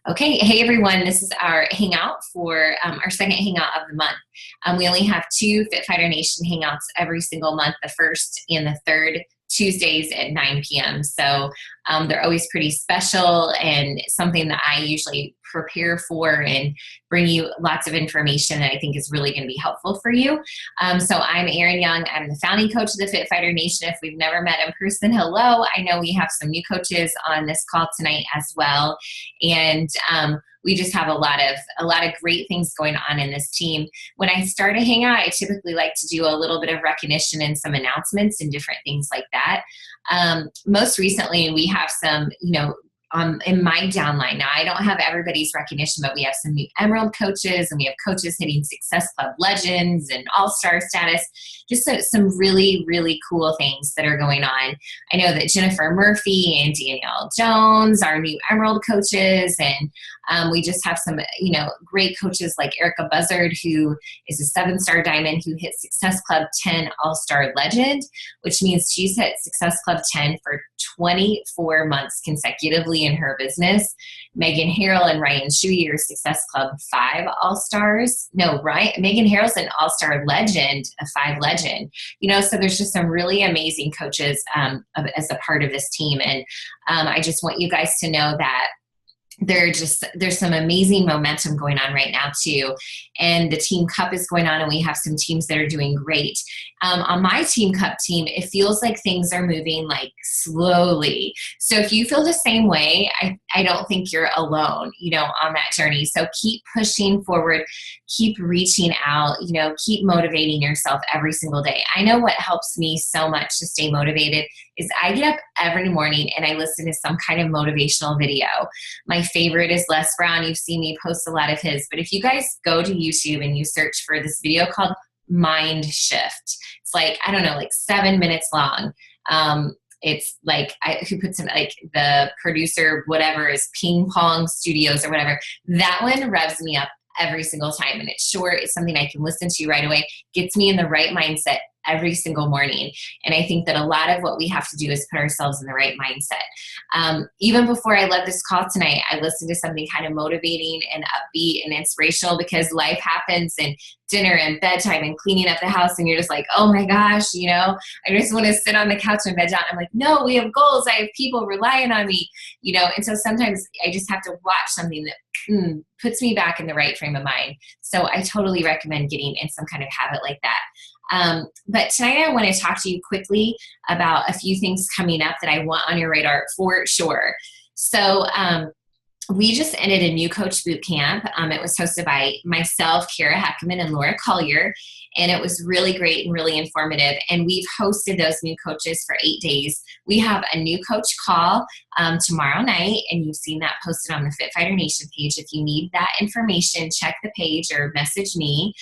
Okay, hey everyone, this is our Hangout for our second Hangout of the month. We only have two Fit Fighter Nation Hangouts every single month, the first and the third Tuesdays at 9 p.m. So they're always pretty special and something that I usually prepare for and bring you lots of information that I think is really going to be helpful for you. So I'm Erin Young. I'm the founding coach of the Fit Fighter Nation. If we've never met in person, hello. I know we have some new coaches on this call tonight as well. And we just have a lot of great things going on in this team. When I start a hangout, I typically like to do a little bit of recognition and some announcements and different things like that. Most recently, we have some, in my downline. Now, I don't have everybody's recognition, but we have some new Emerald coaches and we have coaches hitting Success Club Legends and All-Star status. Just some really, really cool things that are going on. I know that Jennifer Murphy and Danielle Jones are new Emerald coaches, and we just have some, great coaches like Erica Buzzard, who is a 7-star diamond who hit Success Club 10 All-Star Legend, which means she's hit Success Club 10 for 24 months consecutively in her business. Megan Harrell and Ryan Shuey are Success Club 5 All-Stars. No, right? Megan Harrell's an All-Star Legend, a 5 legend. So there's just some really amazing coaches as a part of this team. And I just want you guys to know that there's some amazing momentum going on right now too. And the Team Cup is going on and we have some teams that are doing great. On my Team Cup team, it feels like things are moving like slowly. So if you feel the same way, I don't think you're alone, on that journey. So keep pushing forward, keep reaching out, keep motivating yourself every single day. I know what helps me so much to stay motivated is I get up every morning and I listen to some kind of motivational video. My favorite is Les Brown. You've seen me post a lot of his, but if you guys go to YouTube and you search for this video called Mind Shift, it's like, 7 minutes long. It's like, who puts in, like, the producer, whatever, is Ping Pong Studios or whatever. That one revs me up every single time. And it's short. It's something I can listen to right away. Gets me in the right mindset every single morning. And I think that a lot of what we have to do is put ourselves in the right mindset. Even before I led this call tonight, I listened to something kind of motivating and upbeat and inspirational, because life happens and dinner and bedtime and cleaning up the house, and you're just like, oh my gosh, I just want to sit on the couch and bed down. I'm like, no, we have goals. I have people relying on me, and so sometimes I just have to watch something that puts me back in the right frame of mind. So I totally recommend getting in some kind of habit like that. But tonight I want to talk to you quickly about a few things coming up that I want on your radar for sure. So we just ended a new coach boot camp. It was hosted by myself, Kara Heckman, and Laura Collier, and it was really great and really informative. And we've hosted those new coaches for 8 days. We have a new coach call tomorrow night, and you've seen that posted on the Fit Fighter Nation page. If you need that information, check the page or message me.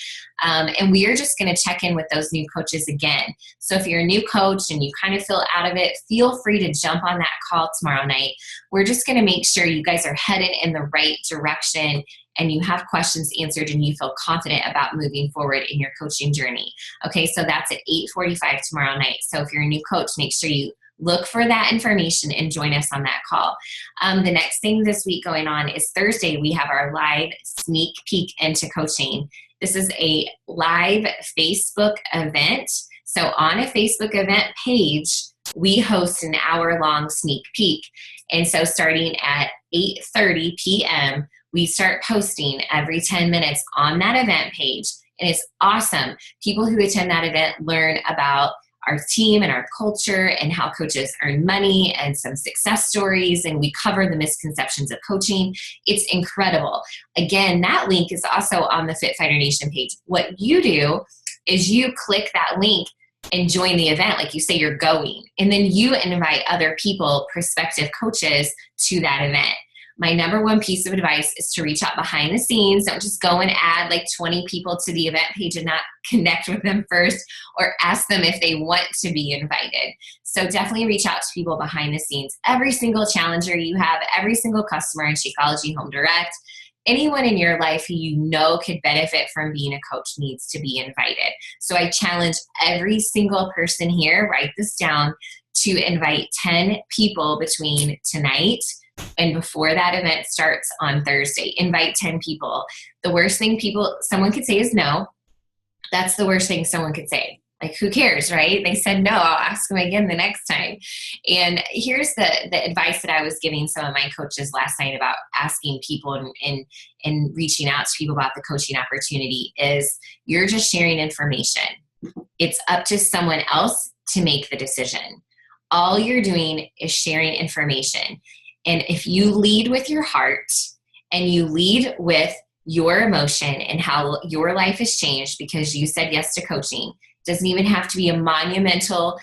And we are just going to check in with those new coaches again. So if you're a new coach and you kind of feel out of it, feel free to jump on that call tomorrow night. We're just going to make sure you guys are headed in the right direction and you have questions answered and you feel confident about moving forward in your coaching journey. Okay, so that's at 8:45 tomorrow night. So if you're a new coach, make sure you look for that information and join us on that call. The next thing this week going on is Thursday. We have our live sneak peek into coaching. This is a live Facebook event. So on a Facebook event page, we host an hour-long sneak peek. And so starting at 8:30 p.m., we start posting every 10 minutes on that event page. And it's awesome. People who attend that event learn about our team and our culture and how coaches earn money and some success stories, and we cover the misconceptions of coaching. It's incredible. Again, that link is also on the Fit Fighter Nation page. What you do is you click that link and join the event, like you say you're going, and then you invite other people, prospective coaches, to that event. My number one piece of advice is to reach out behind the scenes. Don't just go and add like 20 people to the event page and not connect with them first or ask them if they want to be invited. So definitely reach out to people behind the scenes. Every single challenger you have, every single customer in Shakeology Home Direct, anyone in your life who you know could benefit from being a coach needs to be invited. So I challenge every single person here, write this down, to invite 10 people between tonight, And before that event starts on Thursday, invite 10 people. The worst thing someone could say is no. That's the worst thing someone could say. Like, who cares, right? They said no, I'll ask them again the next time. And here's the advice that I was giving some of my coaches last night about asking people and reaching out to people about the coaching opportunity is you're just sharing information. It's up to someone else to make the decision. All you're doing is sharing information. And if you lead with your heart and you lead with your emotion and how your life has changed because you said yes to coaching, doesn't even have to be a monumental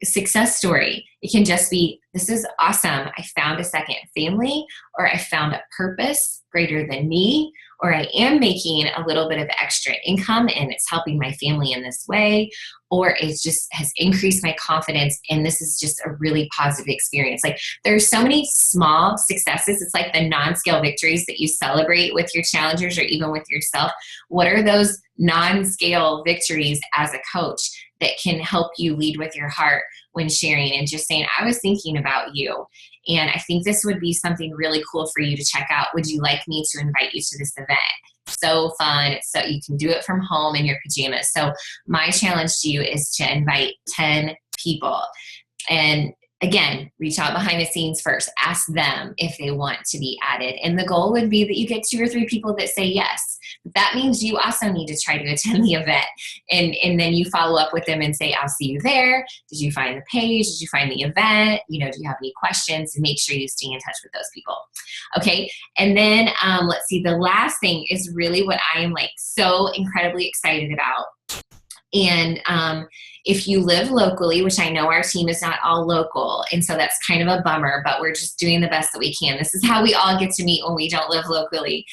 success story. It can just be, this is awesome. I found a second family, or I found a purpose greater than me, or I am making a little bit of extra income and it's helping my family in this way, or it just has increased my confidence and this is just a really positive experience. Like, there's so many small successes. It's like the non-scale victories that you celebrate with your challengers or even with yourself. What are those non-scale victories as a coach that can help you lead with your heart when sharing and just saying, I was thinking about you, and I think this would be something really cool for you to check out. Would you like me to invite you to this event? So fun. So you can do it from home in your pajamas. So my challenge to you is to invite 10 people. And again, reach out behind the scenes first. Ask them if they want to be added. And the goal would be that you get 2 or 3 people that say yes. That means you also need to try to attend the event. And then you follow up with them and say, I'll see you there. Did you find the page? Did you find the event? Do you have any questions? And make sure you stay in touch with those people. Okay. And then let's see, the last thing is really what I am so incredibly excited about. And if you live locally, which I know our team is not all local, and so that's kind of a bummer, but we're just doing the best that we can. This is how we all get to meet when we don't live locally.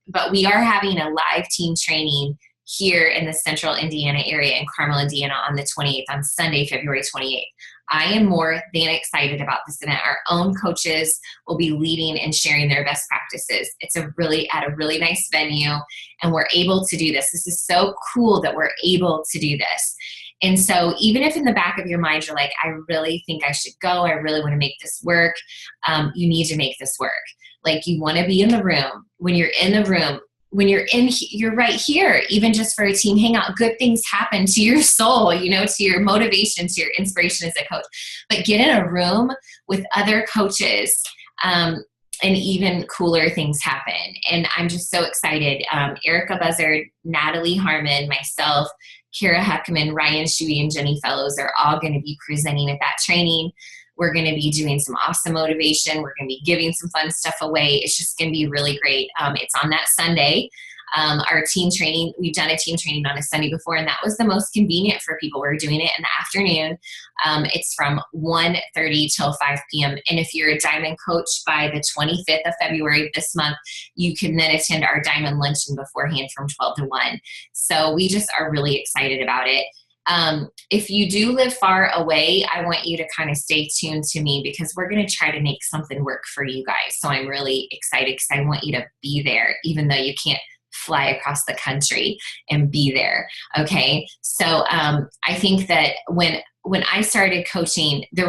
But we are having a live team training here in the central Indiana area in Carmel, Indiana on the 28th, on Sunday, February 28th. I am more than excited about this event. Our own coaches will be leading and sharing their best practices. It's at a really nice venue, and we're able to do this. This is so cool that we're able to do this. And so even if in the back of your mind, you're like, I really think I should go, I really want to make this work, you need to make this work. Like, you want to be in the room. When you're in the room, you're right here, even just for a team hangout, good things happen to your soul, to your motivation, to your inspiration as a coach. But get in a room with other coaches, and even cooler things happen. And I'm just so excited. Erica Buzzard, Natalie Harmon, myself, Kara Heckman, Ryan Shuey, and Jenny Fellows are all going to be presenting at that training. We're going to be doing some awesome motivation. We're going to be giving some fun stuff away. It's just going to be really great. It's on that Sunday. Our team training, we've done a team training on a Sunday before, and that was the most convenient for people. We're doing it in the afternoon. It's from 1:30 till 5 p.m. And if you're a Diamond coach by the 25th of February this month, you can then attend our Diamond luncheon beforehand from 12 to 1. So we just are really excited about it. If you do live far away, I want you to kind of stay tuned to me, because we're going to try to make something work for you guys. So I'm really excited because I want you to be there, even though you can't fly across the country and be there. Okay. So, I think that when I started coaching, there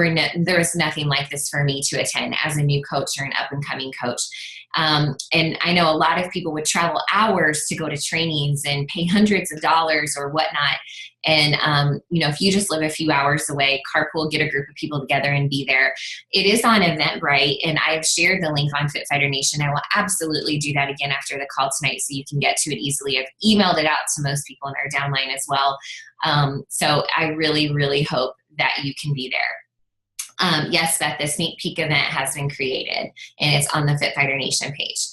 was nothing like this for me to attend as a new coach or an up and coming coach. And I know a lot of people would travel hours to go to trainings and pay hundreds of dollars or whatnot. And, if you just live a few hours away, carpool, get a group of people together and be there. It is on Eventbrite, and I've shared the link on Fit Fighter Nation. I will absolutely do that again after the call tonight so you can get to it easily. I've emailed it out to most people in our downline as well. So I really, really hope that you can be there. Yes, Beth, the sneak peek event has been created, and it's on the Fit Fighter Nation page.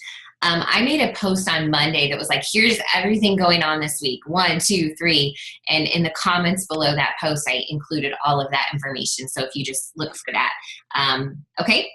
I made a post on Monday that was like, here's everything going on this week, 1, 2, 3. And in the comments below that post, I included all of that information. So if you just look for that. Okay.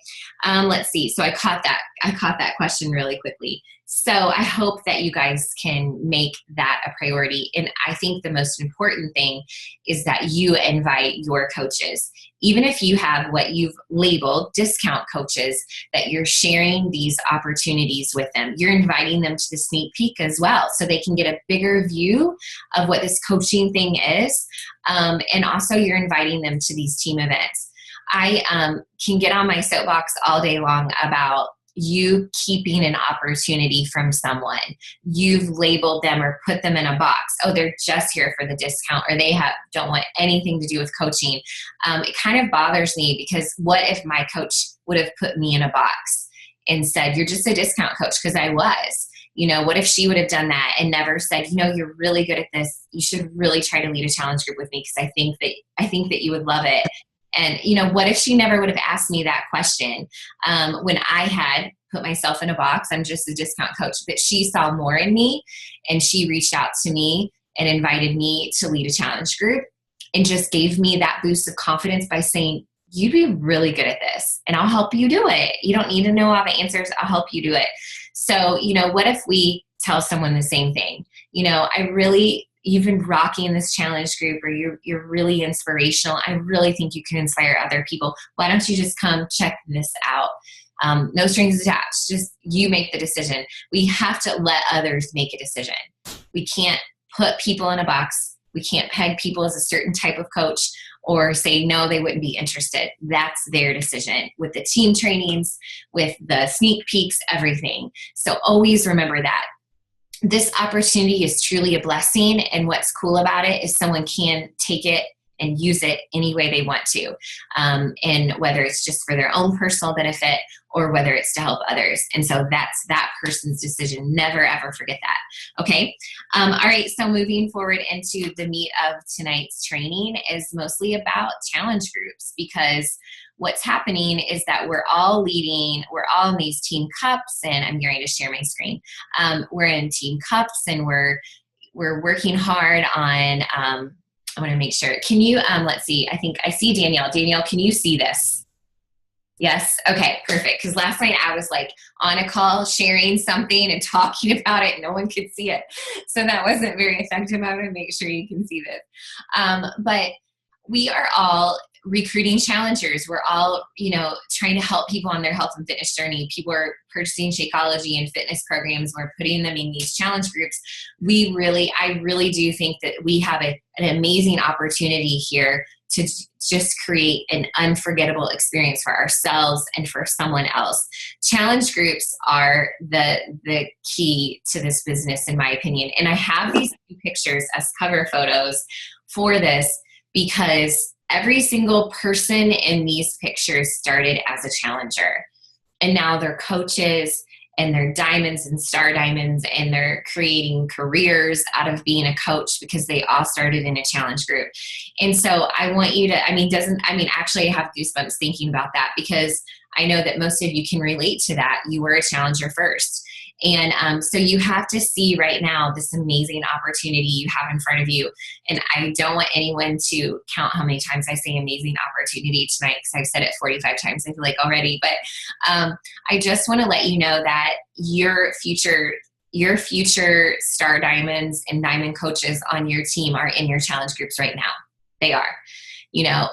Let's see. So I caught that question really quickly. So I hope that you guys can make that a priority. And I think the most important thing is that you invite your coaches. Even if you have what you've labeled discount coaches, that you're sharing these opportunities with them. You're inviting them to the sneak peek as well, so they can get a bigger view of what this coaching thing is. And also you're inviting them to these team events. I can get on my soapbox all day long about you keeping an opportunity from someone. You've labeled them or put them in a box. Oh, they're just here for the discount, or they don't want anything to do with coaching. It kind of bothers me, because what if my coach would have put me in a box and said, you're just a discount coach? Because I was. What if she would have done that and never said, you're really good at this. You should really try to lead a challenge group with me, because I think that you would love it. And, what if she never would have asked me that question when I had put myself in a box? I'm just a discount coach, but she saw more in me, and she reached out to me and invited me to lead a challenge group, and just gave me that boost of confidence by saying, you'd be really good at this, and I'll help you do it. You don't need to know all the answers. I'll help you do it. So, what if we tell someone the same thing? You've been rocking this challenge group, or you're really inspirational. I really think you can inspire other people. Why don't you just come check this out? No strings attached. Just you make the decision. We have to let others make a decision. We can't put people in a box. We can't peg people as a certain type of coach, or say, no, they wouldn't be interested. That's their decision, with the team trainings, with the sneak peeks, everything. So always remember that. This opportunity is truly a blessing, and what's cool about it is someone can take it and use it any way they want to, and whether it's just for their own personal benefit or whether it's to help others. And so that's that person's decision. Never, ever forget that. Okay. All right. So moving forward into the meat of tonight's training is mostly about challenge groups, because what's happening is that we're all in these team cups, and I'm going to share my screen. We're in team cups, and we're working hard on, I want to make sure. Can you, let's see, I think I see Danielle. Danielle, can you see this? Yes? Okay, perfect. Because last night I was on a call sharing something and talking about it, and no one could see it. So that wasn't very effective. I want to make sure you can see this. But we are all recruiting challengers. We're all, trying to help people on their health and fitness journey. People are purchasing Shakeology and fitness programs. We're putting them in these challenge groups. I really do think that we have an amazing opportunity here to just create an unforgettable experience for ourselves and for someone else. Challenge groups are the key to this business, in my opinion. And I have these two pictures as cover photos for this, because every single person in these pictures started as a challenger, and now they're coaches, and they're diamonds and star diamonds, and they're creating careers out of being a coach, because they all started in a challenge group. And so I want you to, actually I have goosebumps thinking about that, because I know that most of you can relate to that. You were a challenger first. And so you have to see right now this amazing opportunity you have in front of you. And I don't want anyone to count how many times I say amazing opportunity tonight, because I've said it 45 times, I feel like, already. But I just want to let you know that your future star diamonds and diamond coaches on your team are in your challenge groups right now. They are.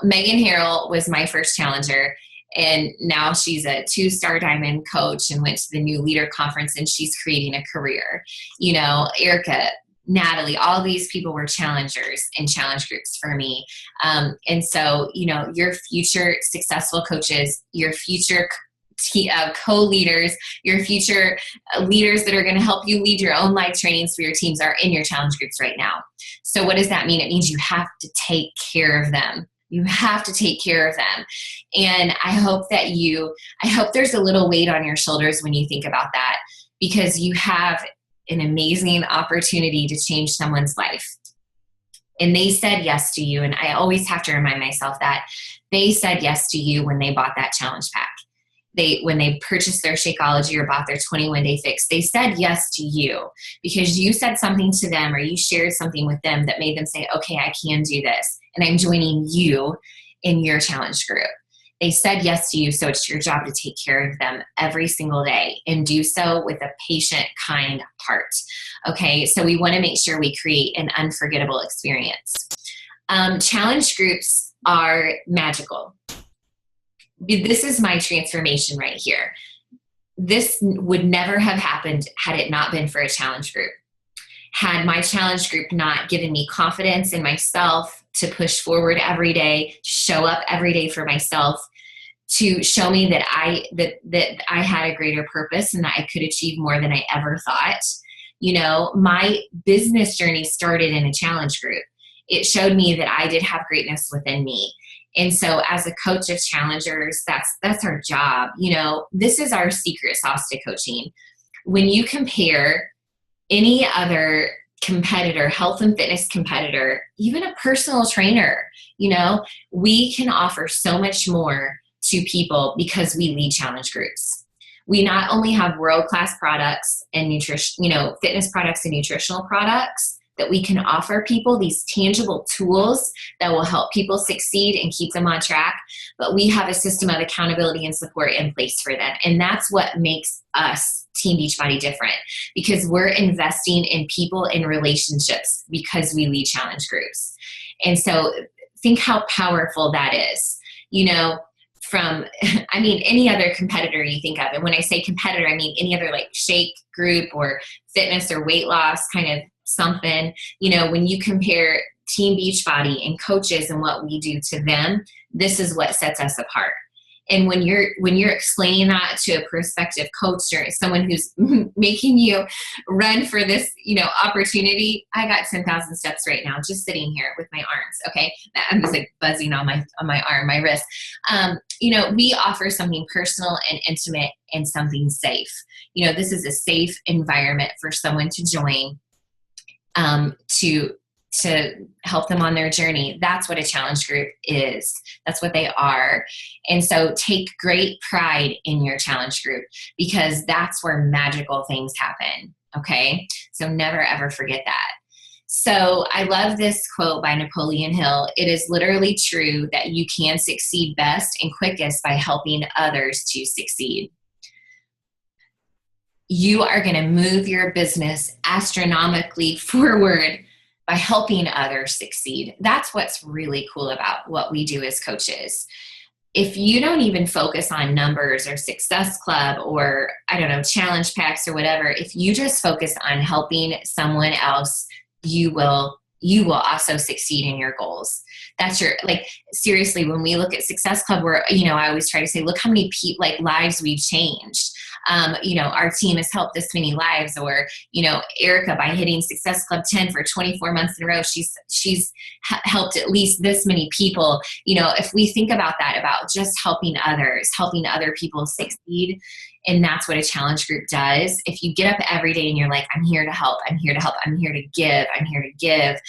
Megan Harrell was my first challenger, and now she's a 2-star diamond coach and went to the New Leader Conference, and she's creating a career. Erica, Natalie, all these people were challengers in challenge groups for me. And so, your future successful coaches, your future co-leaders, your future leaders that are going to help you lead your own live trainings for your teams are in your challenge groups right now. So what does that mean? It means you have to take care of them. You have to take care of them. And I hope there's a little weight on your shoulders when you think about that, because you have an amazing opportunity to change someone's life. And they said yes to you. And I always have to remind myself that they said yes to you when they bought that challenge pack. When they purchased their Shakeology or bought their 21-day fix, they said yes to you because you said something to them, or you shared something with them that made them say, okay, I can do this. And I'm joining you in your challenge group. They said yes to you, so it's your job to take care of them every single day and do so with a patient, kind heart. Okay, so we want to make sure we create an unforgettable experience. Challenge groups are magical. This is my transformation right here. This would never have happened had it not been for a challenge group. Had my challenge group not given me confidence in myself, to push forward every day, to show up every day for myself, to show me that I had a greater purpose and that I could achieve more than I ever thought. My business journey started in a challenge group. It showed me that I did have greatness within me. And so as a coach of challengers, that's our job. This is our secret sauce to coaching. When you compare any other competitor, health and fitness competitor, even a personal trainer, we can offer so much more to people because we lead challenge groups. We not only have world-class products and nutrition, fitness products and nutritional products that we can offer people, these tangible tools that will help people succeed and keep them on track, but we have a system of accountability and support in place for them. And that's what makes us Team Beachbody different, because we're investing in people and relationships because we lead challenge groups. And so think how powerful that is, from, any other competitor you think of. And when I say competitor, I mean any other like shake group or fitness or weight loss kind of something. When you compare Team Beachbody and coaches and what we do to them, this is what sets us apart. And when you're explaining that to a prospective coach or someone who's making you run for this, opportunity, I got 10,000 steps right now just sitting here with my arms. Okay, I'm just like buzzing on my arm, my wrist. We offer something personal and intimate and something safe. This is a safe environment for someone to join, to help them on their journey. That's what a challenge group is. That's what they are. And so take great pride in your challenge group, because that's where magical things happen. Okay. So never, ever forget that. So I love this quote by Napoleon Hill. It is literally true that you can succeed best and quickest by helping others to succeed. You are going to move your business astronomically forward by helping others succeed. That's what's really cool about what we do as coaches. If you don't even focus on numbers or Success Club or, challenge packs or whatever, if you just focus on helping someone else, you will also succeed in your goals. That's seriously, when we look at Success Club, I always try to say, look how many lives we've changed. Our team has helped this many lives, or, Erica, by hitting Success Club 10 for 24 months in a row, she's helped at least this many people. If we think about that, about just helping others, helping other people succeed, and that's what a challenge group does. If you get up every day and you're like, I'm here to help, I'm here to help, I'm here to give,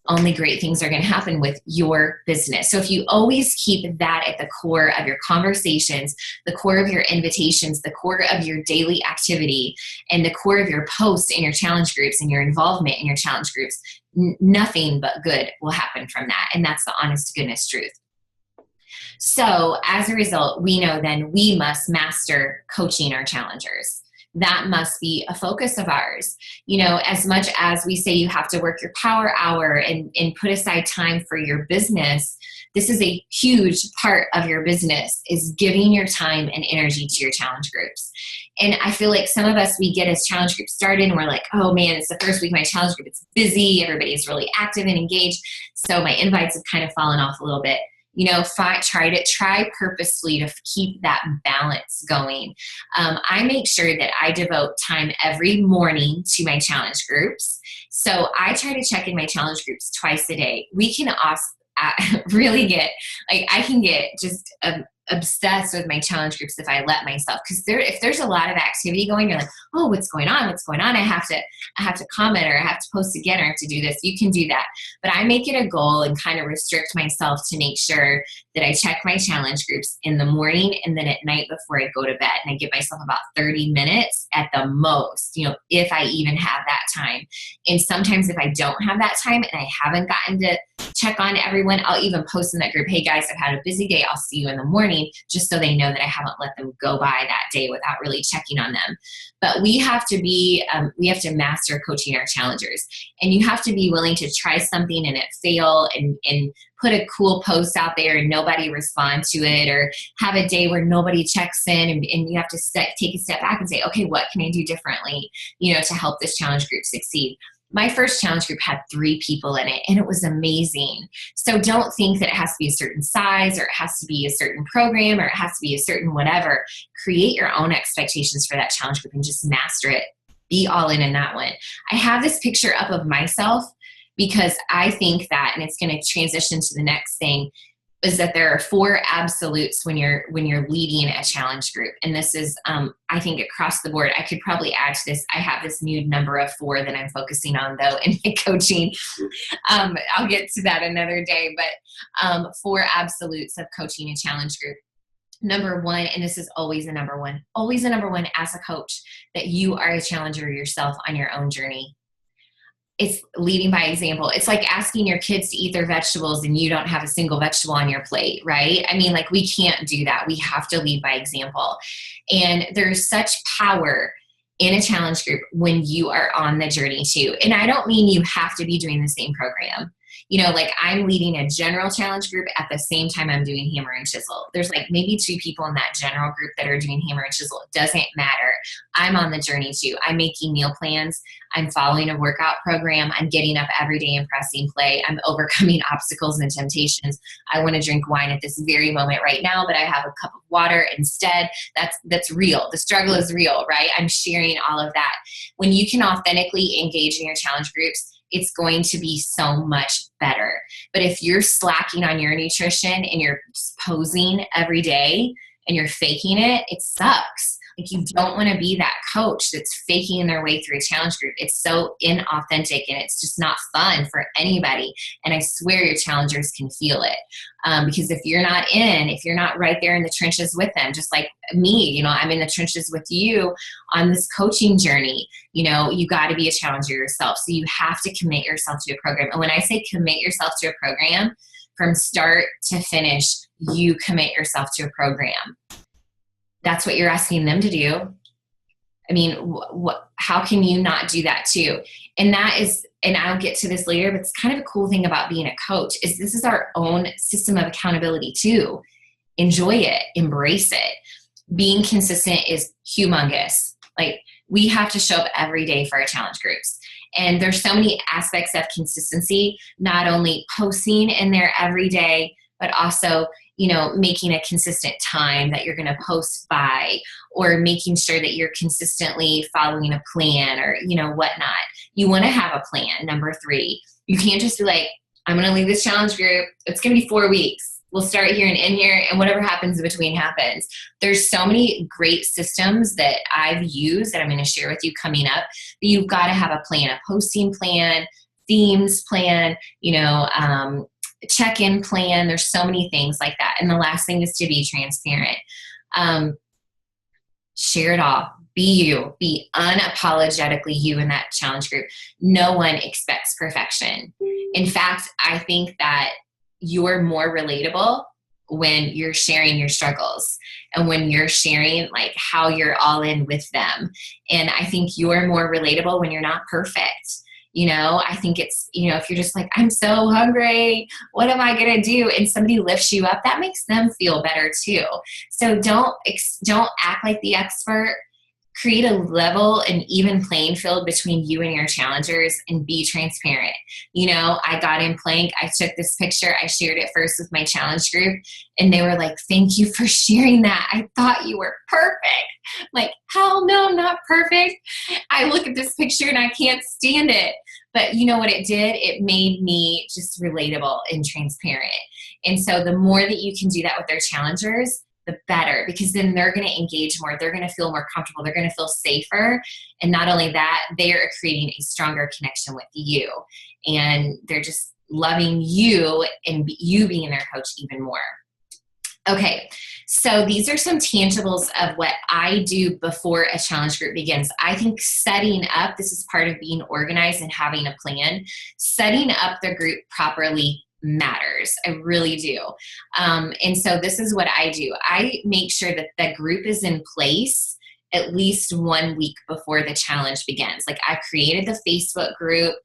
only great things are going to happen with your business. So if you always keep that at the core of your conversations, the core of your invitations, the core of your daily activity, and the core of your posts in your challenge groups and your involvement in your challenge groups, nothing but good will happen from that. And that's the honest to goodness truth. So as a result, we know then we must master coaching our challengers. That must be a focus of ours. As much as we say you have to work your power hour and put aside time for your business, this is a huge part of your business, is giving your time and energy to your challenge groups. And I feel like some of us, we get as challenge groups started and we're like, oh man, it's the first week of my challenge group. It's busy. Everybody's really active and engaged. So my invites have kind of fallen off a little bit. Try purposefully to keep that balance going. I make sure that I devote time every morning to my challenge groups. So I try to check in my challenge groups twice a day. We can really get, I can get just obsessed with my challenge groups if I let myself, because if there's a lot of activity going, you're like, oh, what's going on? I have to comment, or I have to post again, or I have to do this. You can do that. But I make it a goal and kind of restrict myself to make sure that I check my challenge groups in the morning and then at night before I go to bed. And I give myself about 30 minutes at the most, if I even have that time. And sometimes if I don't have that time and I haven't gotten to check on everyone, I'll even post in that group, hey guys, I've had a busy day. I'll see you in the morning, just so they know that I haven't let them go by that day without really checking on them. But we have to master coaching our challengers, and you have to be willing to try something and it fail and put a cool post out there and nobody respond to it, or have a day where nobody checks in, and you have to take a step back and say, okay, what can I do differently, to help this challenge group succeed? My first challenge group had 3 people in it, and it was amazing. So don't think that it has to be a certain size, or it has to be a certain program, or it has to be a certain whatever. Create your own expectations for that challenge group and just master it. Be all in that one. I have this picture up of myself because I think that, and it's going to transition to the next thing, is that there are 4 absolutes when you're leading a challenge group. And this is, I think, across the board. I could probably add to this. I have this new number of 4 that I'm focusing on, though, in my coaching. I'll get to that another day. But 4 absolutes of coaching a challenge group. Number 1, and this is always a number 1 as a coach, that you are a challenger yourself on your own journey. It's leading by example. It's like asking your kids to eat their vegetables and you don't have a single vegetable on your plate, right? I mean, like, we can't do that. We have to lead by example. And there's such power in a challenge group when you are on the journey too. And I don't mean you have to be doing the same program. You know, like, I'm leading a general challenge group at the same time I'm doing hammer and chisel. There's like maybe 2 people in that general group that are doing hammer and chisel. It doesn't matter. I'm on the journey too. I'm making meal plans. I'm following a workout program. I'm getting up every day and pressing play. I'm overcoming obstacles and temptations. I want to drink wine at this very moment right now, but I have a cup of water instead. That's real. The struggle is real, right? I'm sharing all of that. When you can authentically engage in your challenge groups, it's going to be so much better. But if you're slacking on your nutrition and you're posing every day and you're faking it, it sucks. Like, you don't want to be that coach that's faking their way through a challenge group. It's so inauthentic and it's just not fun for anybody. And I swear your challengers can feel it. Because if you're not right there in the trenches with them, just like me, you know, I'm in the trenches with you on this coaching journey. You know, you got to be a challenger yourself. So you have to commit yourself to a program. And when I say commit yourself to a program, from start to finish, you commit yourself to a program. That's what you're asking them to do. I mean, how can you not do that too? And that is, and I'll get to this later, but it's kind of a cool thing about being a coach is this is our own system of accountability too. Enjoy it, embrace it. Being consistent is humongous. Like, we have to show up every day for our challenge groups. And there's so many aspects of consistency, not only posting in there every day, but also, you know, making a consistent time that you're going to post by, or making sure that you're consistently following a plan, or, you know, whatnot. You want to have a plan. Number 3, you can't just be like, I'm going to leave this challenge group. It's going to be 4 weeks. We'll start here and end here, and whatever happens in between happens. There's so many great systems that I've used that I'm going to share with you coming up. But you've got to have a plan, a posting plan, themes plan, you know, check-in plan. There's so many things like that. And the last thing is to be transparent. Share it all. Be you. Be unapologetically you in that challenge group. No one expects perfection. In fact, I think that you're more relatable when you're sharing your struggles and when you're sharing like how you're all in with them. And I think you're more relatable when you're not perfect. You know, I think it's, you know, if you're just like, I'm so hungry, what am I going to do? And somebody lifts you up, that makes them feel better too. So don't act like the expert. Create a level and even playing field between you and your challengers, and be transparent. You know, I got in plank. I took this picture. I shared it first with my challenge group, and they were like, thank you for sharing that. I thought you were perfect. Like, hell no, I'm not perfect. I look at this picture and I can't stand it. But you know what it did? It made me just relatable and transparent. And so the more that you can do that with their challengers, the better, because then they're going to engage more. They're going to feel more comfortable. They're going to feel safer. And not only that, they are creating a stronger connection with you. And they're just loving you and you being their coach even more. Okay, so these are some tangibles of what I do before a challenge group begins. I think setting up, this is part of being organized and having a plan, setting up the group properly matters. I really do. And so this is what I do. I make sure that the group is in place at least 1 week before the challenge begins. Like, I've created the Facebook group.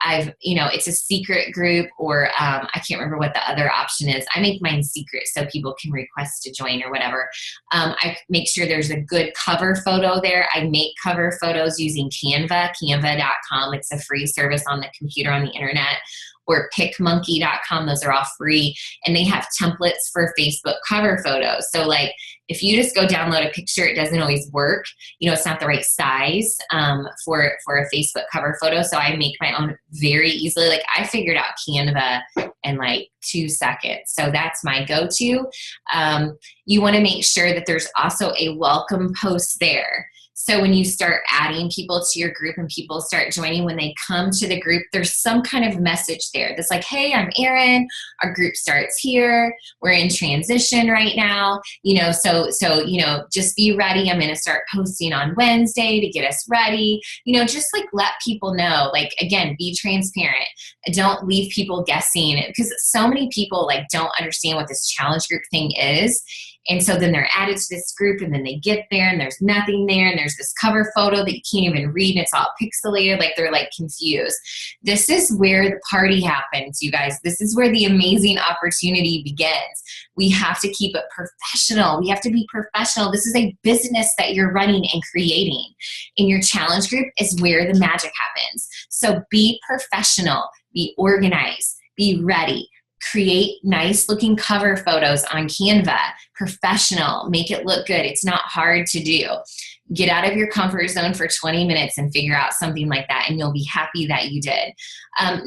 It's a secret group, or I can't remember what the other option is. I make mine secret so people can request to join or whatever. I make sure there's a good cover photo there. I make cover photos using canva.com. It's a free service on the computer, on the internet, or pickmonkey.com. Those are all free. And they have templates for Facebook cover photos. So like, if you just go download a picture, it doesn't always work. It's not the right size for a Facebook cover photo. So I make my own very easily. Like, I figured out Canva in like 2 seconds. So that's my go-to. You want to make sure that there's also a welcome post there. So when you start adding people to your group and people start joining, when they come to the group, there's some kind of message there that's like, hey, I'm Erin. Our group starts here. We're in transition right now. So just be ready. I'm going to start posting on Wednesday to get us ready. Just like let people know, like, again, be transparent. Don't leave people guessing, because so many people like don't understand what this challenge group thing is. And so then they're added to this group, and then they get there and there's nothing there. And there's this cover photo that you can't even read. And it's all pixelated. Like, they're like confused. This is where the party happens, you guys. This is where the amazing opportunity begins. We have to keep it professional. We have to be professional. This is a business that you're running and creating. And your challenge group is where the magic happens. So be professional, be organized, be ready. Create nice looking cover photos on Canva, professional, make it look good. It's not hard to do. Get out of your comfort zone for 20 minutes and figure out something like that, and you'll be happy that you did.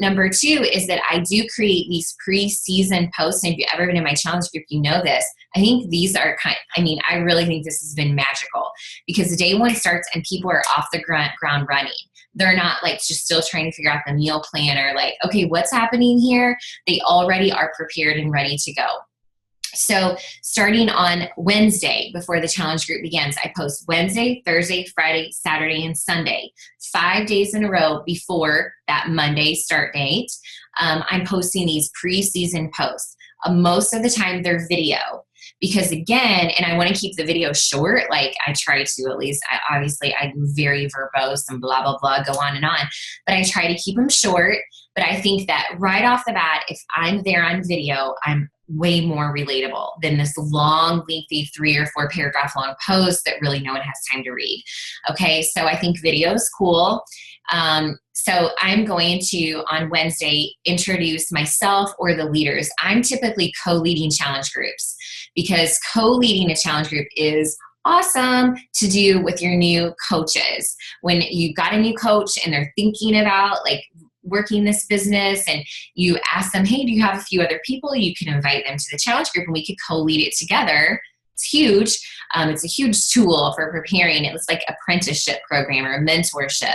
Number 2 is that I do create these pre-season posts. And if you've ever been in my challenge group, you know this. I think these are I really think this has been magical, because day 1 starts and people are off the ground running. They're not like just still trying to figure out the meal plan, or like, okay, what's happening here? They already are prepared and ready to go. So starting on Wednesday, before the challenge group begins, I post Wednesday, Thursday, Friday, Saturday, and Sunday, 5 days in a row before that Monday start date. I'm posting these pre-season posts. Most of the time they're video, because again, and I want to keep the video short. Like, I try to, at least, I'm very verbose and blah, blah, blah, go on and on, but I try to keep them short. But I think that right off the bat, if I'm there on video, I'm way more relatable than this long, lengthy 3 or 4 paragraph long post that really no one has time to read. Okay, so I think video is cool. So I'm going to, on Wednesday, introduce myself or the leaders. I'm typically co-leading challenge groups, because co-leading a challenge group is awesome to do with your new coaches. When you've got a new coach and they're thinking about like working this business, and you ask them, hey, do you have a few other people? You can invite them to the challenge group and we could co-lead it together. It's huge. It's a huge tool for preparing. It was like apprenticeship program or a mentorship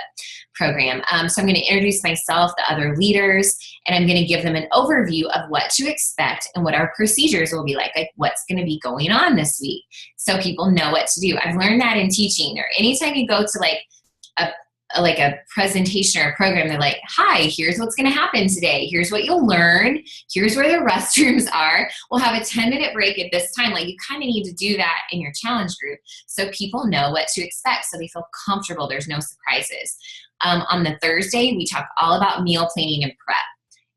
program. So I'm going to introduce myself, the other leaders, and I'm going to give them an overview of what to expect and what our procedures will be like what's going to be going on this week, so people know what to do. I've learned that in teaching, or anytime you go to a presentation or a program, they're like, hi, here's what's going to happen today. Here's what you'll learn. Here's where the restrooms are. We'll have a 10-minute break at this time. Like, you kind of need to do that in your challenge group so people know what to expect, so they feel comfortable. There's no surprises. On the Thursday, we talk all about meal planning and prep.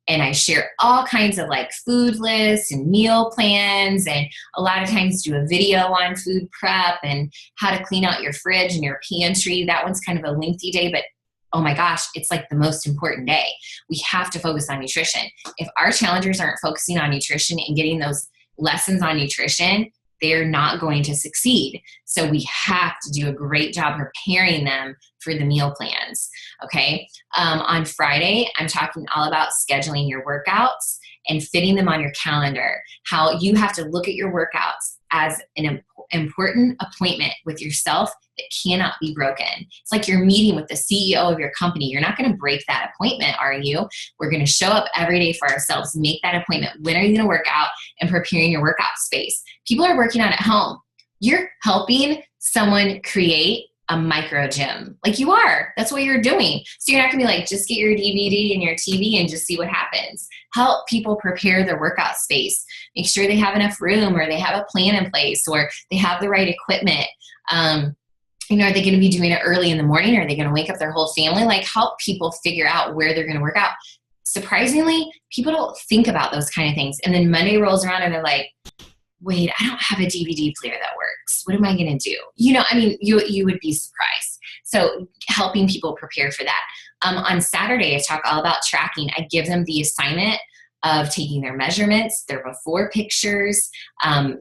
And I share all kinds of like food lists and meal plans, and a lot of times do a video on food prep and how to clean out your fridge and your pantry. That one's kind of a lengthy day, but oh my gosh, it's like the most important day. We have to focus on nutrition. If our challengers aren't focusing on nutrition and getting those lessons on nutrition, they're not going to succeed. So we have to do a great job preparing them for the meal plans. Okay. On Friday, I'm talking all about scheduling your workouts and fitting them on your calendar. How you have to look at your workouts as an important appointment with yourself that cannot be broken. It's like you're meeting with the CEO of your company. You're not going to break that appointment, are you? We're going to show up every day for ourselves, make that appointment. When are you going to work out, and preparing your workout space? People are working on at home. You're helping someone create a micro gym. Like, you are. That's what you're doing. So you're not going to be like, just get your DVD and your TV and just see what happens. Help people prepare their workout space. Make sure they have enough room, or they have a plan in place, or they have the right equipment. are they going to be doing it early in the morning? Are they going to wake up their whole family? Like, help people figure out where they're going to work out. Surprisingly, people don't think about those kind of things. And then Monday rolls around and they're like, wait, I don't have a DVD player that works. What am I going to do? I mean, you would be surprised. So helping people prepare for that. On Saturday, I talk all about tracking. I give them the assignment of taking their measurements, their before pictures,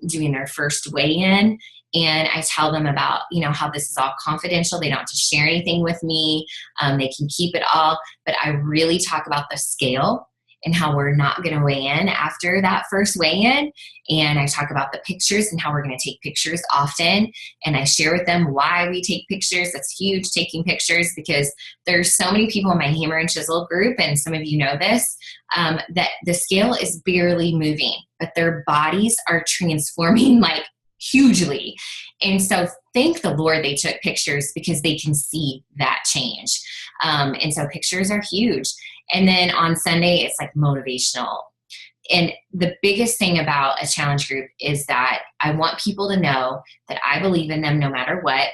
doing their first weigh-in. And I tell them about, how this is all confidential. They don't have to share anything with me. They can keep it all. But I really talk about the scale and how we're not going to weigh in after that first weigh-in. And I talk about the pictures and how we're going to take pictures often. And I share with them why we take pictures. That's huge, taking pictures, because there's so many people in my hammer and chisel group, and some of you know this, that the scale is barely moving, but their bodies are transforming like hugely. And so thank the Lord they took pictures, because they can see that change. And so pictures are huge. And then on Sunday, it's like motivational. And the biggest thing about a challenge group is that I want people to know that I believe in them no matter what,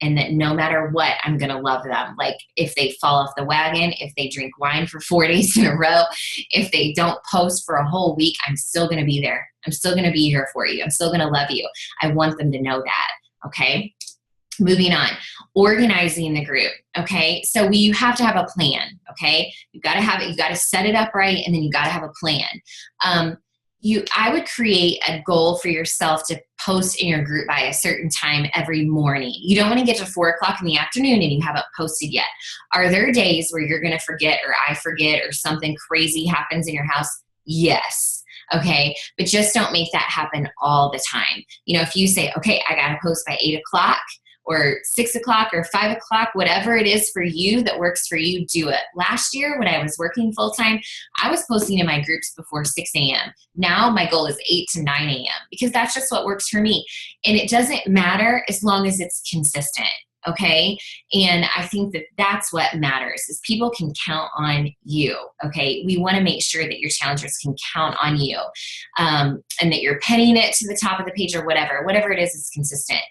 and that no matter what, I'm going to love them. Like, if they fall off the wagon, if they drink wine for 4 days in a row, if they don't post for a whole week, I'm still going to be there. I'm still going to be here for you. I'm still going to love you. I want them to know that. Okay. Moving on, organizing the group. Okay. So you have to have a plan. Okay. You've got to have it. You've got to set it up right. And then you got to have a plan. I would create a goal for yourself to post in your group by a certain time every morning. You don't want to get to 4 o'clock in the afternoon and you haven't posted yet. Are there days where you're going to forget, or I forget, or something crazy happens in your house? Yes. Okay. But just don't make that happen all the time. If you say, okay, I got to post by 8 o'clock, or 6 o'clock, or 5 o'clock, whatever it is for you that works for you, do it. Last year, when I was working full time, I was posting in my groups before 6 a.m. Now my goal is 8 to 9 a.m. because that's just what works for me. And it doesn't matter as long as it's consistent. Okay. And I think that that's what matters, is people can count on you. Okay. We want to make sure that your challengers can count on you, and that you're penning it to the top of the page, or whatever it is consistent.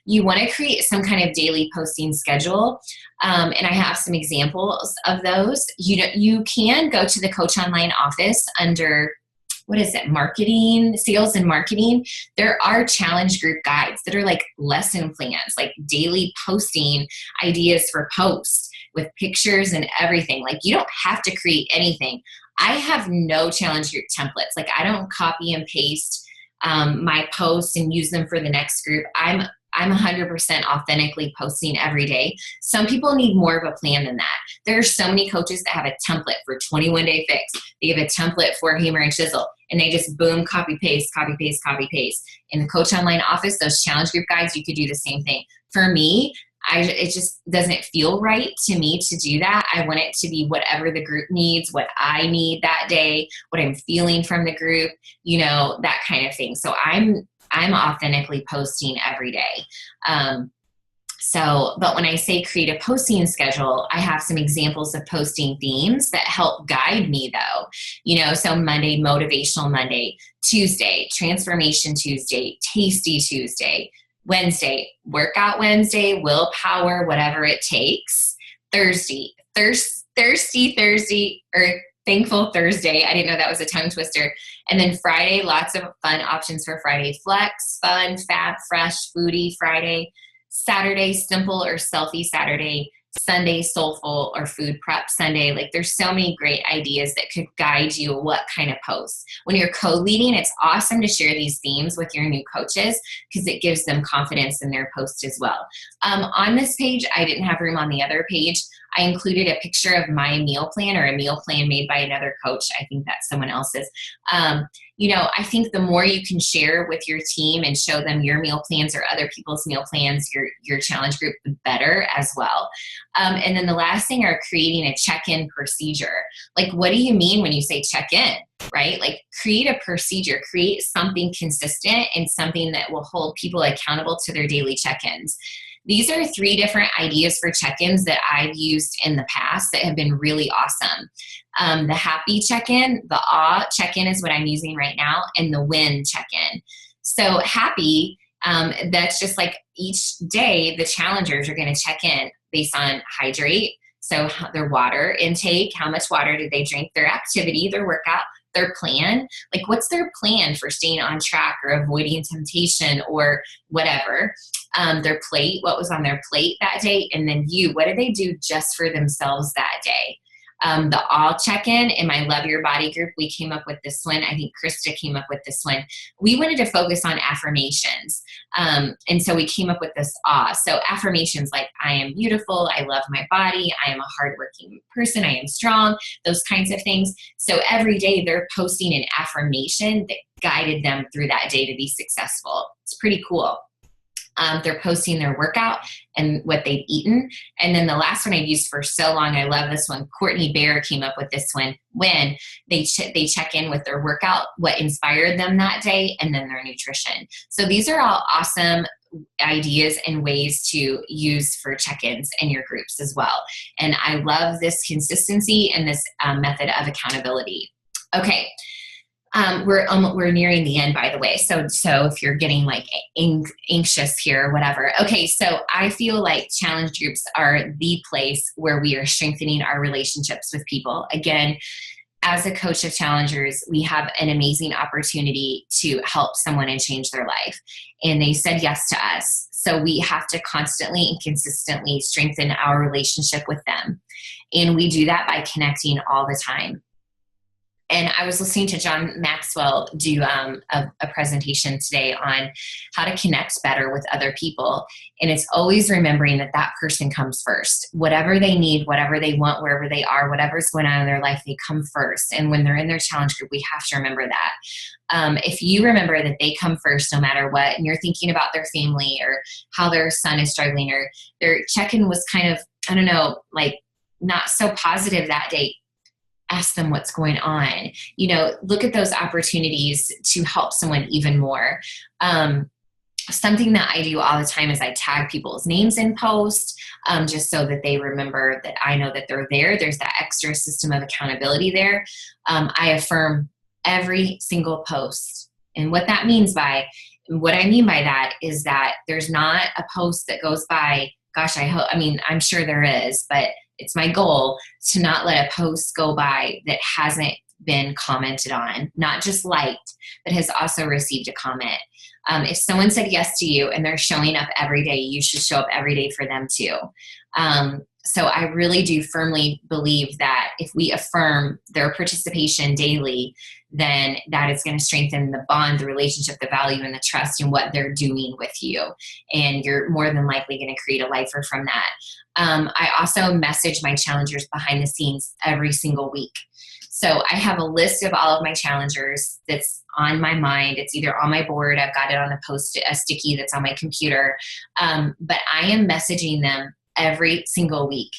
You want to create some kind of daily posting schedule. And I have some examples of those. You can go to the Coach Online office under, marketing, sales and marketing. There are challenge group guides that are like lesson plans, like daily posting ideas for posts with pictures and everything. Like, you don't have to create anything. I have no challenge group templates. Like, I don't copy and paste my posts and use them for the next group. I'm 100% authentically posting every day. Some people need more of a plan than that. There are so many coaches that have a template for 21-day fix. They have a template for hammer and chisel, and they just boom, copy, paste, copy, paste, copy, paste. In the Coach Online office, those challenge group guides, you could do the same thing. For me, it just doesn't feel right to me to do that. I want it to be whatever the group needs, what I need that day, what I'm feeling from the group, that kind of thing. So I'm authentically posting every day. But when I say create a posting schedule, I have some examples of posting themes that help guide me though. So Monday, Motivational Monday; Tuesday, Transformation Tuesday; Tasty Tuesday; Wednesday, Workout Wednesday; Willpower, whatever it takes; Thursday, Thirsty Thursday, or Thankful Thursday. I didn't know that was a tongue twister. And then Friday, lots of fun options for Friday: Flex, Fun, Fab, Fresh, Foodie Friday; Saturday, Simple or Selfie Saturday; Sunday, Soulful or Food Prep Sunday. Like, there's so many great ideas that could guide you what kind of posts. When you're co-leading, it's awesome to share these themes with your new coaches, because it gives them confidence in their post as well. On this page, I didn't have room on the other page. I included a picture of my meal plan, or a meal plan made by another coach. I think that's someone else's. I think the more you can share with your team and show them your meal plans or other people's meal plans, your challenge group, the better as well. And then the last thing are creating a check-in procedure. Like, what do you mean when you say check-in, right? Like, create a procedure, create something consistent and something that will hold people accountable to their daily check-ins. These are 3 different ideas for check-ins that I've used in the past that have been really awesome. The happy check-in, the awe check-in is what I'm using right now, and the win check-in. So happy That's just like each day the challengers are going to check in based on hydrate. So their water intake, how much water did they drink, their activity, their workout, their plan, like what's their plan for staying on track or avoiding temptation or whatever, their plate, what was on their plate that day, and then what did they do just for themselves that day? The all check-in in my Love Your Body group, we came up with this one. I think Krista came up with this one. We wanted to focus on affirmations. And so we came up with this awe. So affirmations like, I am beautiful, I love my body, I am a hardworking person, I am strong, those kinds of things. So every day they're posting an affirmation that guided them through that day to be successful. It's pretty cool. They're posting their workout and what they've eaten. And then the last one I've used for so long, I love this one. Courtney Bear came up with this one when they check in with their workout, what inspired them that day, and then their nutrition. So these are all awesome ideas and ways to use for check-ins in your groups as well. And I love this consistency and this method of accountability. Okay. We're nearing the end, by the way. So if you're getting like anxious here or whatever. Okay. So I feel like challenge groups are the place where we are strengthening our relationships with people. Again, as a coach of challengers, we have an amazing opportunity to help someone and change their life. And they said yes to us. So we have to constantly and consistently strengthen our relationship with them. And we do that by connecting all the time. And I was listening to John Maxwell do a presentation today on how to connect better with other people. And it's always remembering that that person comes first. Whatever they need, whatever they want, wherever they are, whatever's going on in their life, they come first. And when they're in their challenge group, we have to remember that. If you remember that they come first no matter what, and you're thinking about their family or how their son is struggling or their check-in was kind of, I don't know, like not so positive that day, ask them what's going on. Look at those opportunities to help someone even more. Something that I do all the time is I tag people's names in post, just so that they remember that I know that they're there. There's that extra system of accountability there. I affirm every single post. And what I mean by that is that there's not a post that goes by, gosh, I'm sure there is, but it's my goal to not let a post go by that hasn't been commented on, not just liked, but has also received a comment. If someone said yes to you and they're showing up every day, you should show up every day for them too. So I really do firmly believe that if we affirm their participation daily, then that is going to strengthen the bond, the relationship, the value, and the trust in what they're doing with you. And you're more than likely going to create a lifer from that. I also message my challengers behind the scenes every single week. So I have a list of all of my challengers that's on my mind. It's either on my board, I've got it on a sticky that's on my computer, but I am messaging them every single week.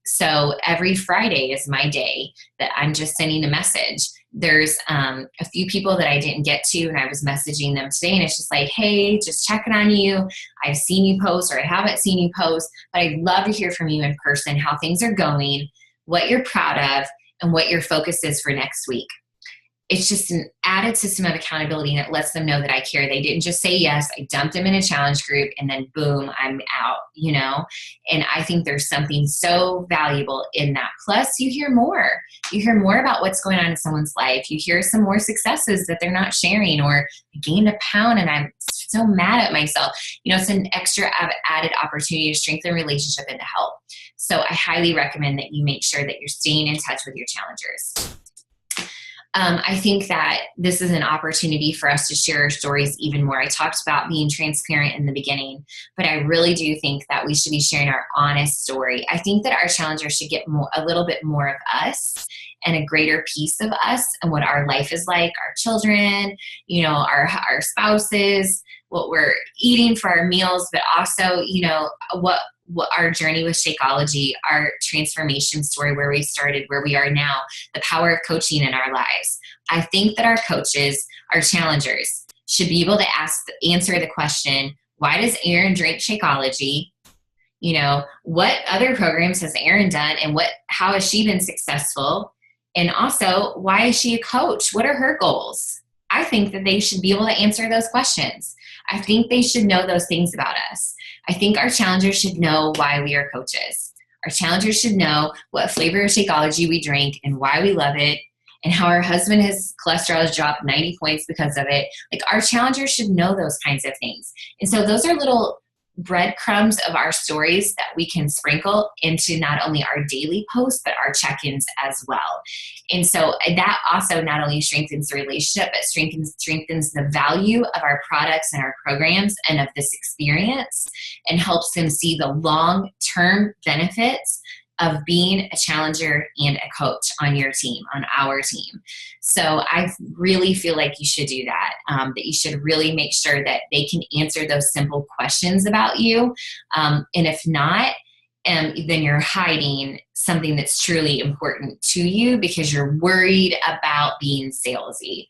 So every Friday is my day that I'm just sending a message. There's a few people that I didn't get to, and I was messaging them today, and it's just like, hey, just checking on you. I've seen you post, or I haven't seen you post, but I'd love to hear from you in person, how things are going, what you're proud of, and what your focus is for next week. It's just an added system of accountability that lets them know that I care. They didn't just say yes. I dumped them in a challenge group and then boom, I'm out, And I think there's something so valuable in that. Plus, you hear more. You hear more about what's going on in someone's life. You hear some more successes that they're not sharing, or I gained a pound and I'm so mad at myself. It's an extra added opportunity to strengthen relationship and to help. So I highly recommend that you make sure that you're staying in touch with your challengers. I think that this is an opportunity for us to share our stories even more. I talked about being transparent in the beginning, but I really do think that we should be sharing our honest story. I think that our challengers should get a little bit more of us and a greater piece of us and what our life is like, our children, our spouses, what we're eating for our meals, but also, what our journey with Shakeology, our transformation story, where we started, where we are now, the power of coaching in our lives. I think that our coaches, our challengers, should be able to answer the question, why does Erin drink Shakeology? What other programs has Erin done, and how has she been successful? And also, why is she a coach? What are her goals? I think that they should be able to answer those questions. I think they should know those things about us. I think our challengers should know why we are coaches. Our challengers should know what flavor of Shakeology we drink and why we love it, and how our husband, his cholesterol has dropped 90 points because of it. Like, our challengers should know those kinds of things. And so those are little breadcrumbs of our stories that we can sprinkle into not only our daily posts, but our check-ins as well. And so that also not only strengthens the relationship, but strengthens the value of our products and our programs and of this experience, and helps them see the long-term benefits of being a challenger and a coach on your team, on our team. So I really feel like you should do that, that you should really make sure that they can answer those simple questions about you. And if not, then you're hiding something that's truly important to you because you're worried about being salesy.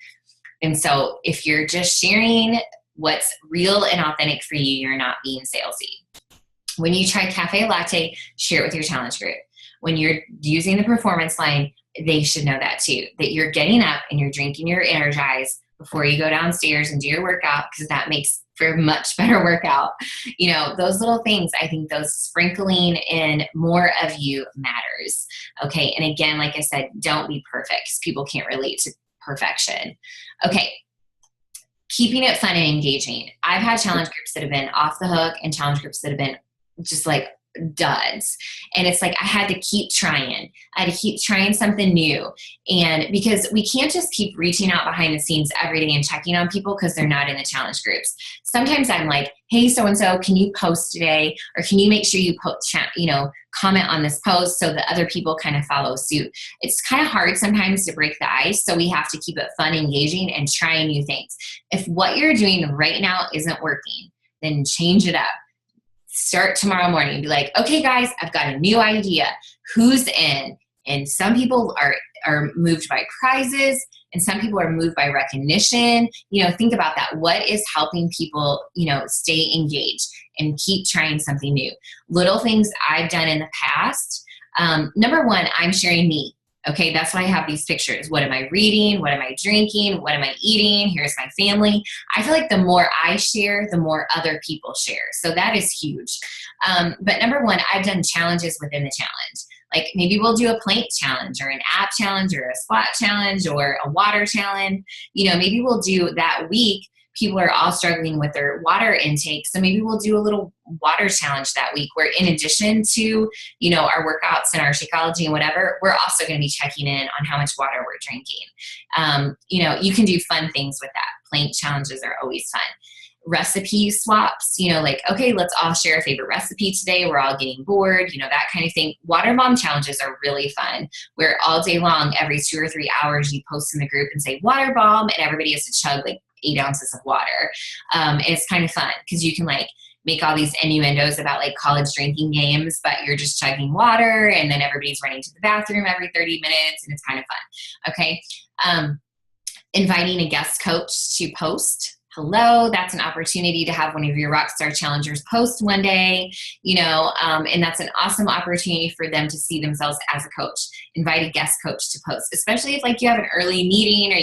And so if you're just sharing what's real and authentic for you, you're not being salesy. When you try cafe latte, share it with your challenge group. When you're using the performance line, they should know that too, that you're getting up and you're drinking your Energize before you go downstairs and do your workout, because that makes for a much better workout. You know, those little things, I think those sprinkling in more of you matters. Okay. And again, like I said, don't be perfect, because people can't relate to perfection. Okay. Keeping it fun and engaging. I've had challenge groups that have been off the hook and challenge groups that have been just like duds. And it's like, I had to keep trying. I had to keep trying something new. And because we can't just keep reaching out behind the scenes every day and checking on people because they're not in the challenge groups. Sometimes I'm like, hey, so-and-so, can you post today? Or can you make sure you comment on this post so that other people kind of follow suit? It's kind of hard sometimes to break the ice. So we have to keep it fun, engaging, and trying new things. If what you're doing right now isn't working, then change it up. Start tomorrow morning and be like, okay, guys, I've got a new idea. Who's in? And some people are moved by prizes, and some people are moved by recognition. Think about that. What is helping people, stay engaged and keep trying something new? Little things I've done in the past. Number one, I'm sharing me. Okay, that's why I have these pictures. What am I reading? What am I drinking? What am I eating? Here's my family. I feel like the more I share, the more other people share. So that is huge. But number one, I've done challenges within the challenge. Like maybe we'll do a plank challenge or an app challenge or a squat challenge or a water challenge. Maybe we'll do that week. People are all struggling with their water intake. So maybe we'll do a little water challenge that week where, in addition to, our workouts and our Shakeology and whatever, we're also going to be checking in on how much water we're drinking. You can do fun things with that. Plank challenges are always fun. Recipe swaps, okay, let's all share a favorite recipe today. We're all getting bored, that kind of thing. Water bomb challenges are really fun, where all day long, every 2 or 3 hours, you post in the group and say water bomb, and everybody has to chug like 8 ounces of water. And it's kind of fun because you can make all these innuendos about college drinking games, but you're just chugging water, and then everybody's running to the bathroom every 30 minutes, and it's kind of fun. Okay. Inviting a guest coach to post. Hello, that's an opportunity to have one of your Rockstar Challengers post one day, and that's an awesome opportunity for them to see themselves as a coach. Invite a guest coach to post, especially if you have an early meeting or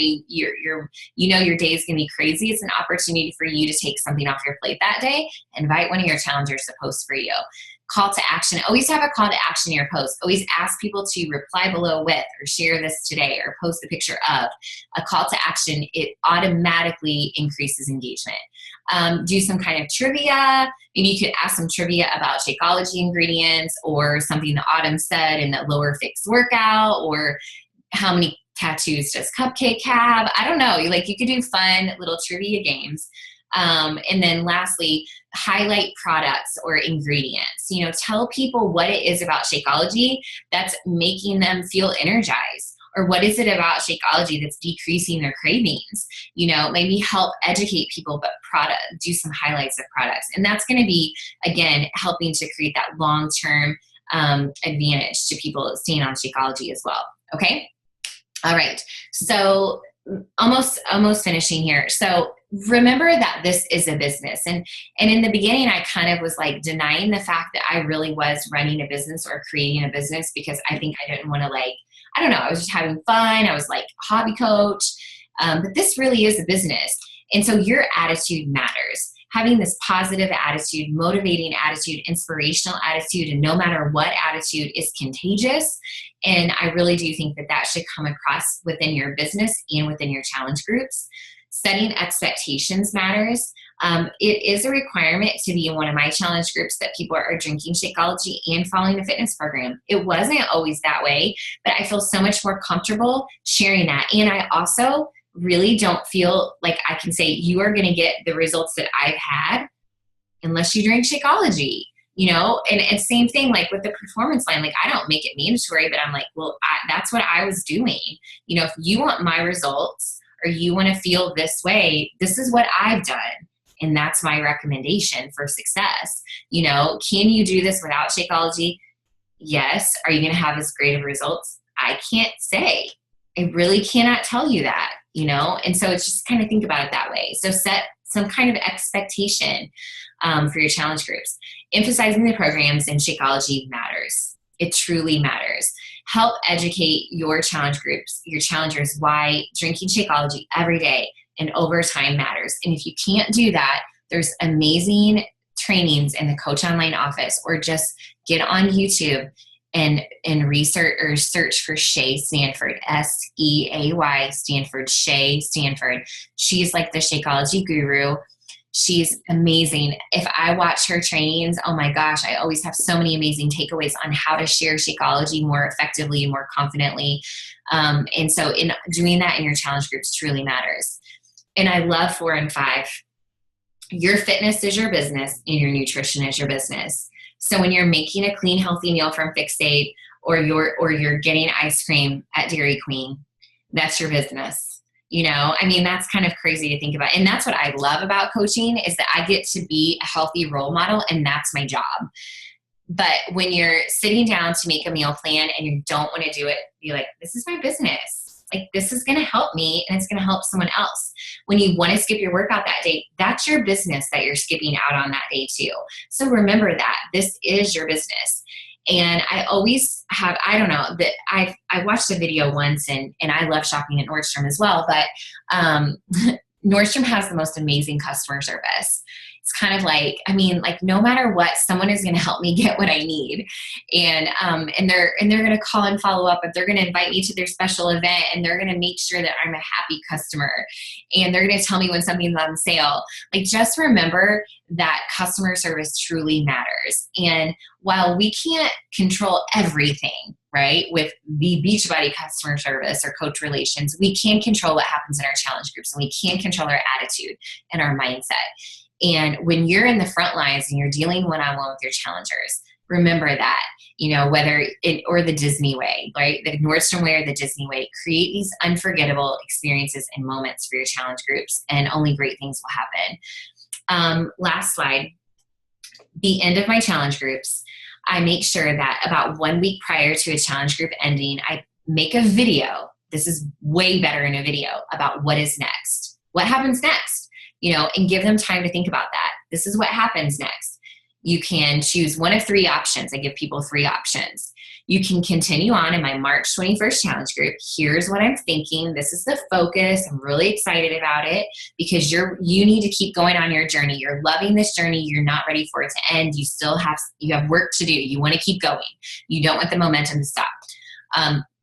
your day is going to be crazy. It's an opportunity for you to take something off your plate that day. Invite one of your challengers to post for you. Call to action. Always have a call to action in your post. Always ask people to reply below with, or share this today, or post a picture of. A call to action, it automatically increases engagement. Do some kind of trivia. Maybe you could ask some trivia about Shakeology ingredients, or something that Autumn said in the lower fix workout, or how many tattoos does Cupcake have? I don't know. You could do fun little trivia games. And then lastly, highlight products or ingredients. Tell people what it is about Shakeology that's making them feel energized, or what is it about Shakeology that's decreasing their cravings. Maybe help educate people, but do some highlights of products. And that's going to be, again, helping to create that long-term advantage to people staying on Shakeology as well. Okay. All right. So almost finishing here. So remember that this is a business. And in the beginning, I kind of was denying the fact that I really was running a business or creating a business, because I think I didn't want to I don't know, I was just having fun. I was hobby coach. But this really is a business. And so your attitude matters. Having this positive attitude, motivating attitude, inspirational attitude, and no matter what attitude is contagious. And I really do think that that should come across within your business and within your challenge groups. Setting expectations matters. It is a requirement to be in one of my challenge groups that people are drinking Shakeology and following a fitness program. It wasn't always that way, but I feel so much more comfortable sharing that. And I also really don't feel like I can say you are going to get the results that I've had unless you drink Shakeology, and same thing like with the performance line. Like I don't make it mandatory, but I'm like, well, that's what I was doing. If you want my results or you want to feel this way, this is what I've done. And that's my recommendation for success. Can you do this without Shakeology? Yes. Are you going to have as great of results? I can't say. I really cannot tell you that, and so it's just kind of think about it that way. So set some kind of expectation for your challenge groups. Emphasizing the programs in Shakeology matters. It truly matters. Help educate your challenge groups, your challengers, why drinking Shakeology every day and over time matters. And if you can't do that, there's amazing trainings in the Coach Online office, or just get on YouTube and research or search for Shay Stanford, SEAY Stanford, Shay Stanford. She's like the Shakeology guru. She's amazing. If I watch her trainings, oh my gosh, I always have so many amazing takeaways on how to share Shakeology more effectively and more confidently. And so in doing that in your challenge groups truly matters. And I love 4 and 5. Your fitness is your business and your nutrition is your business. So when you're making a clean, healthy meal from Fixate, or you're getting ice cream at Dairy Queen, that's your business. That's kind of crazy to think about. And that's what I love about coaching, is that I get to be a healthy role model, and that's my job. But when you're sitting down to make a meal plan and you don't want to do it, be like, this is my business. Like, this is going to help me and it's going to help someone else. When you want to skip your workout that day, that's your business that you're skipping out on that day too. So remember that this is your business. And I always have, I don't know, that I watched a video once, and I love shopping at Nordstrom as well, but Nordstrom has the most amazing customer service. It's kind of like, no matter what, someone is going to help me get what I need. And they're going to call and follow up, and they're going to invite me to their special event, and they're going to make sure that I'm a happy customer, and they're going to tell me when something's on sale. Like, just remember that customer service truly matters. And while we can't control everything, right, with the Beachbody customer service or coach relations, we can control what happens in our challenge groups, and we can control our attitude and our mindset. And when you're in the front lines and you're dealing one-on-one with your challengers, remember that, whether it, or the Disney way, right? The Nordstrom way or the Disney way, create these unforgettable experiences and moments for your challenge groups, and only great things will happen. Last slide. The end of my challenge groups, I make sure that about 1 week prior to a challenge group ending, I make a video. This is way better in a video about what is next. What happens next? And give them time to think about that. This is what happens next. You can choose one of 3 options. I give people 3 options. You can continue on in my March 21st challenge group. Here's what I'm thinking. This is the focus. I'm really excited about it, because you need to keep going on your journey. You're loving this journey. You're not ready for it to end. You have work to do. You want to keep going. You don't want the momentum to stop.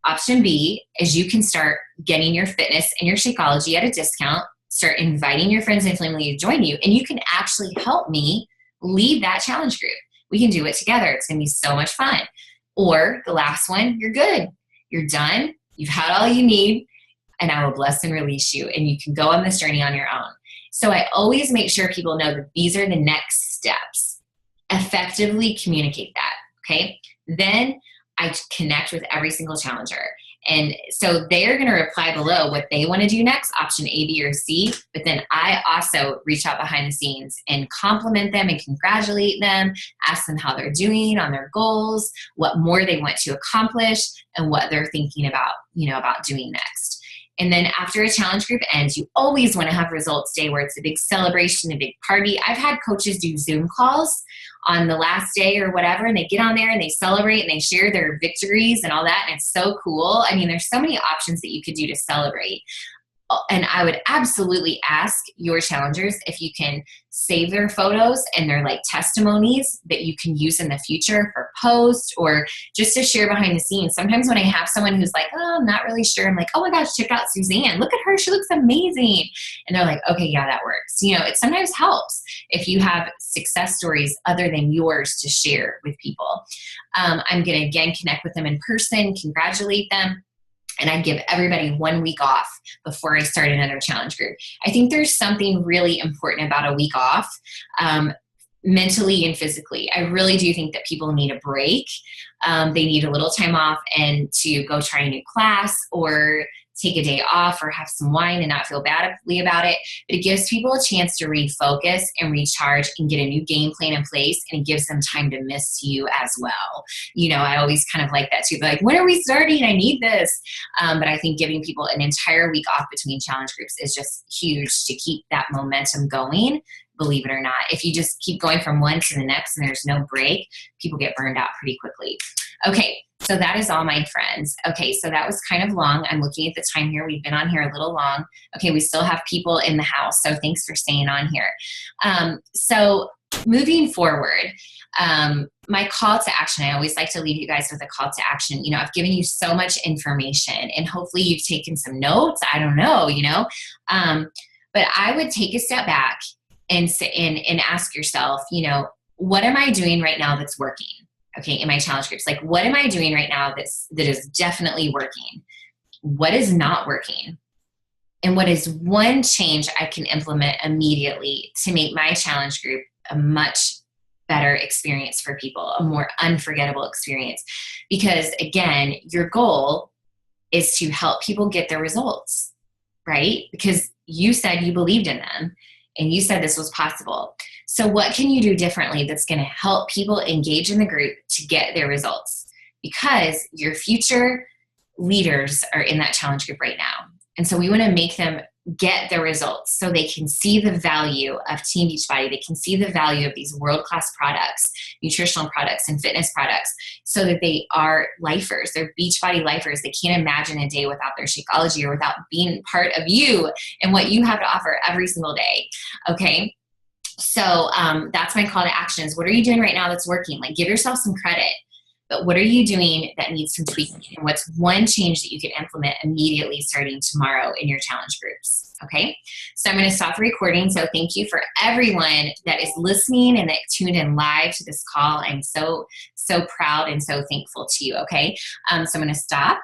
Option B is you can start getting your fitness and your Shakeology at a discount. Start inviting your friends and family to join you, and you can actually help me lead that challenge group. We can do it together. It's going to be so much fun. Or the last one, you're good. You're done. You've had all you need, and I will bless and release you, and you can go on this journey on your own. So I always make sure people know that these are the next steps. Effectively communicate that, okay? Then I connect with every single challenger. And so they're going to reply below what they want to do next, option A, B, or C. But then I also reach out behind the scenes and compliment them and congratulate them, ask them how they're doing on their goals, what more they want to accomplish, and what they're thinking about, about doing next. And then after a challenge group ends, you always want to have results day where it's a big celebration, a big party. I've had coaches do Zoom calls on the last day or whatever, and they get on there and they celebrate and they share their victories and all that, and it's so cool. There's so many options that you could do to celebrate. And I would absolutely ask your challengers if you can save their photos and their like testimonies that you can use in the future for post or just to share behind the scenes. Sometimes when I have someone who's like, oh, I'm not really sure, I'm like, oh my gosh, check out Suzanne. Look at her. She looks amazing. And they're like, okay, yeah, that works. You know, it sometimes helps if you have success stories other than yours to share with people. I'm going to, again, connect with them in person, congratulate them. And I give everybody 1 week off before I start another challenge group. I think there's something really important about a week off, mentally and physically. I really do think that people need a break. They need a little time off and to go try a new class or take a day off or have some wine and not feel badly about it. But it gives people a chance to refocus and recharge and get a new game plan in place, and it gives them time to miss you as well. You know, I always kind of like that too. But like, when are we starting? I need this. But I think giving people an entire week off between challenge groups is just huge to keep that momentum going. Believe it or not, if you just keep going from one to the next and there's no break, people get burned out pretty quickly. Okay, so that is all, my friends. Okay, so that was kind of long. I'm looking at the time here. We've been on here a little long. Okay, we still have people in the house, so thanks for staying on here. So moving forward, my call to action, I always like to leave you guys with a call to action. You know, I've given you so much information and hopefully you've taken some notes. I don't know, you know, but I would take a step back and ask yourself, you know, what am I doing right now that's working? Okay, in my challenge groups, like what am I doing right now that is definitely working? What is not working? And what is one change I can implement immediately to make my challenge group a much better experience for people, a more unforgettable experience? Because again, your goal is to help people get their results, right? Because you said you believed in them and you said this was possible. So what can you do differently that's going to help people engage in the group to get their results? Because your future leaders are in that challenge group right now. And so we want to make them get their results so they can see the value of Team Beachbody. They can see the value of these world-class products, nutritional products and fitness products, so that they are lifers. They're Beachbody lifers. They can't imagine a day without their Shakeology or without being part of you and what you have to offer every single day. Okay. So that's my call to action is, what are you doing right now that's working? Like, give yourself some credit, but what are you doing that needs some tweaking? And what's one change that you can implement immediately starting tomorrow in your challenge groups? Okay. So I'm going to stop the recording. So thank you for everyone that is listening and that tuned in live to this call. I'm so proud and so thankful to you. Okay. So I'm going to stop.